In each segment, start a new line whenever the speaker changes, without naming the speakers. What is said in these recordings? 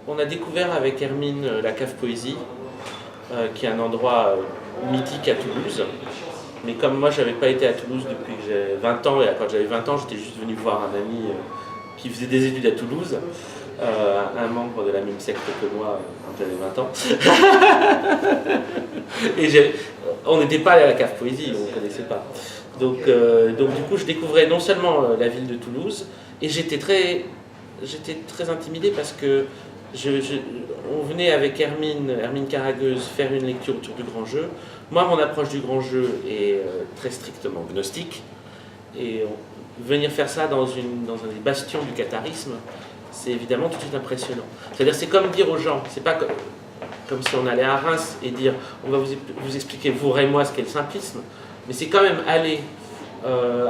On a découvert avec Hermine la Cave Poésie, qui est un endroit mythique à Toulouse. Mais comme moi, je n'avais pas été à Toulouse depuis que j'ai 20 ans, et quand j'avais 20 ans, j'étais juste venu voir un ami qui faisait des études à Toulouse, un membre de la même secte que moi quand j'avais 20 ans. Et on n'était pas allé à la Cave Poésie, on ne connaissait pas. Donc du coup, je découvrais non seulement la ville de Toulouse, et j'étais très intimidé parce que on venait avec Hermine Caragueuse, faire une lecture autour du grand jeu. Moi, mon approche du grand jeu est très strictement gnostique. Et venir faire ça dans un des bastions du catharisme, c'est évidemment tout de suite impressionnant. C'est-à-dire, c'est comme dire aux gens, c'est pas comme si on allait à Reims et dire on va vous expliquer, vous et moi, ce qu'est le simplisme, mais c'est quand même aller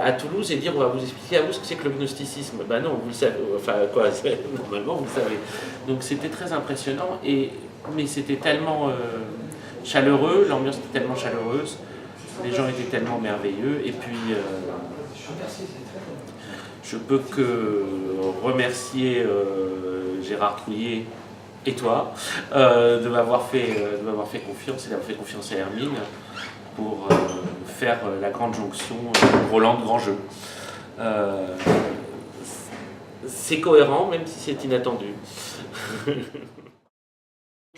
à Toulouse et dire on va vous expliquer à vous ce que c'est que le gnosticisme. Ben non, vous le savez, enfin quoi, normalement vous le savez. Donc c'était très impressionnant, mais c'était tellement chaleureux, l'ambiance était tellement chaleureuse, les gens étaient tellement merveilleux, et puis je peux que remercier Gérard Trouillet et toi de m'avoir fait confiance et d'avoir fait confiance à Hermine pour faire la grande jonction Roland Grand Jeu. C'est cohérent, même si c'est inattendu.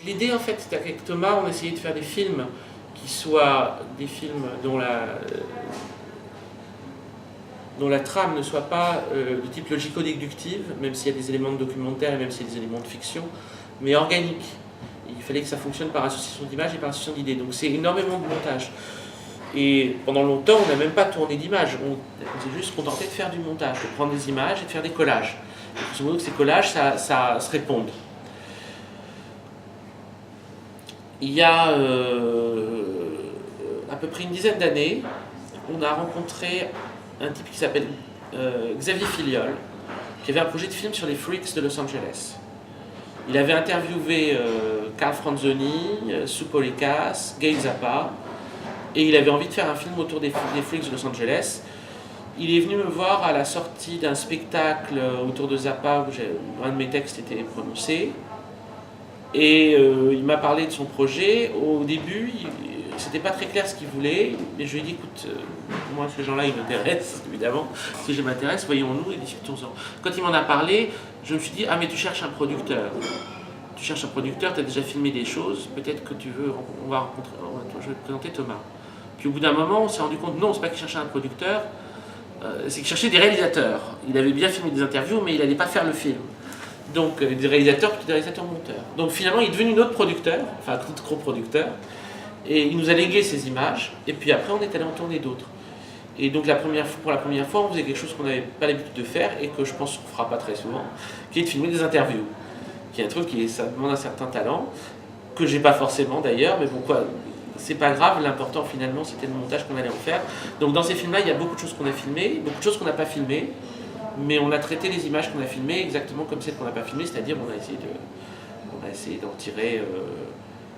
L'idée, en fait, c'est qu'avec Thomas, on essayait de faire des films qui soient des films dont la trame ne soit pas de type logico-déductive, même s'il y a des éléments de documentaire et même s'il y a des éléments de fiction, mais organique. Il fallait que ça fonctionne par association d'images et par association d'idées. Donc c'est énormément de montage. Et pendant longtemps, on n'a même pas tourné d'images. On s'est juste contenté de faire du montage, de prendre des images et de faire des collages. Et grosso modo, que ces collages, ça se réponde. Il y a à peu près une dizaine d'années, on a rencontré un type qui s'appelle Xavier Filiol, qui avait un projet de film sur les freaks de Los Angeles. Il avait interviewé Carl Franzoni, Sue Polekas, Gail Zappa, et il avait envie de faire un film autour des freaks de Los Angeles. Il est venu me voir à la sortie d'un spectacle autour de Zappa où un de mes textes était prononcé. Et il m'a parlé de son projet. Au début, c'était pas très clair ce qu'il voulait, mais je lui ai dit écoute, moi ces gens-là ils m'intéressent, évidemment. Si je m'intéresse, voyons-nous et discutons-en. Quand il m'en a parlé, je me suis dit ah mais tu cherches un producteur. Tu cherches un producteur, tu as déjà filmé des choses, peut-être que tu veux, je vais te présenter Thomas. Puis au bout d'un moment, on s'est rendu compte, non, c'est pas qu'il cherchait un producteur, c'est qu'il cherchait des réalisateurs. Il avait bien filmé des interviews, mais il n'allait pas faire le film. Donc des réalisateurs monteurs. Donc finalement, il est devenu notre producteur, enfin notre coproducteur, et il nous a légué ces images, et puis après, on est allé en tourner d'autres. Et donc pour la première fois, on faisait quelque chose qu'on n'avait pas l'habitude de faire, et que je pense qu'on ne fera pas très souvent, qui est de filmer des interviews. Qui est un truc ça demande un certain talent, que j'ai pas forcément d'ailleurs, mais bon quoi, c'est pas grave, l'important finalement c'était le montage qu'on allait en faire. Donc dans ces films-là, il y a beaucoup de choses qu'on a filmées, beaucoup de choses qu'on n'a pas filmées, mais on a traité les images qu'on a filmées exactement comme celles qu'on n'a pas filmées, c'est-à-dire on a essayé d'en tirer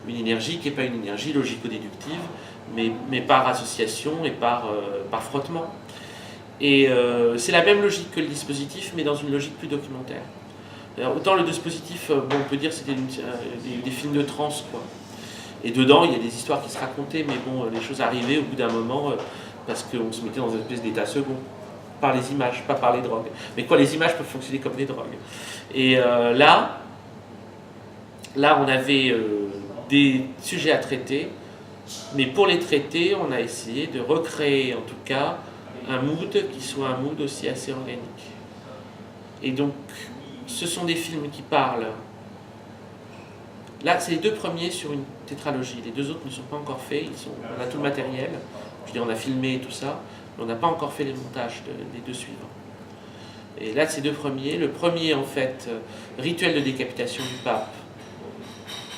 une énergie qui n'est pas une énergie logico-déductive, mais par association et par frottement. Et c'est la même logique que le dispositif, mais dans une logique plus documentaire. Alors, autant le dispositif, on peut dire c'était des films de trance, quoi. Et dedans, il y a des histoires qui se racontaient, mais bon, les choses arrivaient au bout d'un moment parce qu'on se mettait dans une espèce d'état second, par les images, pas par les drogues. Mais quoi, les images peuvent fonctionner comme des drogues. Et là, on avait des sujets à traiter, mais pour les traiter, on a essayé de recréer, en tout cas, un mood qui soit un mood aussi assez organique. Et donc, ce sont des films qui parlent. Là, c'est les deux premiers sur une tétralogie. Les deux autres ne sont pas encore faits. On a tout le matériel. Je veux dire, on a filmé tout ça, mais on n'a pas encore fait les montages des deux suivants. Et là, ces deux premiers. Le premier, en fait, Rituel de décapitation du pape,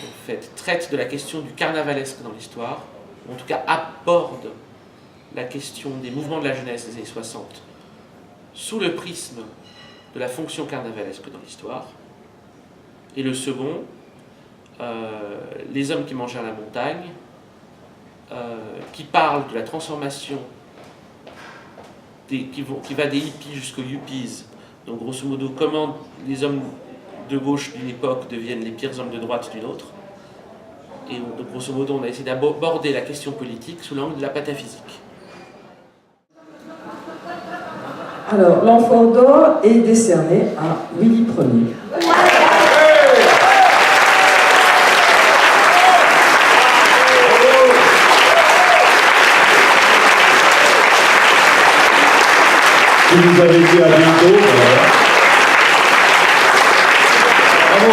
en fait, traite de la question du carnavalesque dans l'histoire, ou en tout cas aborde la question des mouvements de la jeunesse des années 60 sous le prisme de la fonction carnavalesque dans l'histoire. Et le second, Les hommes qui mangèrent la montagne, qui parle de la transformation qui va des hippies jusqu'aux yuppies. Donc grosso modo, comment les hommes de gauche d'une époque deviennent les pires hommes de droite d'une autre. Et donc, grosso modo, on a essayé d'aborder la question politique sous l'angle de la pataphysique.
Alors, l'Enfant d'or est décerné à Willy Ier.
Je vous avais dit à bientôt. Bravo.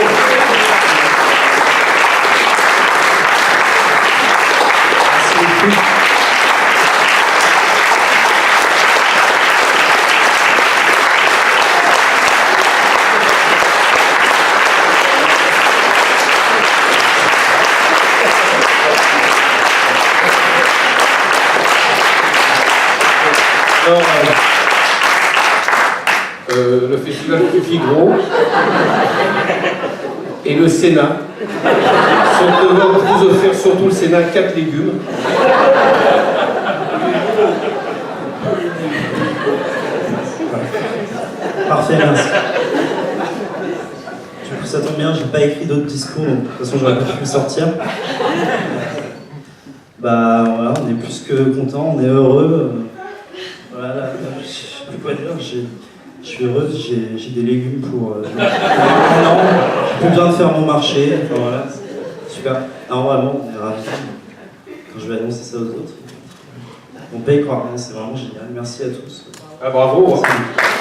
Alors, le festival Figaro et le Sénat vous offrir, surtout le Sénat, 4 légumes.
Parfait, merci. Du coup, ça tombe bien, j'ai pas écrit d'autres discours, donc de toute façon, j'aurais pas pu le sortir. Bah voilà, on est plus que content, on est heureux. Voilà, je sais plus quoi dire, je suis heureuse, j'ai des légumes pour un an, j'ai plus besoin de faire mon marché, enfin voilà, super. Non, vraiment, on est ravis quand je vais annoncer ça aux autres. On paye croire, c'est vraiment génial, merci à tous.
Ah, bravo.
Merci.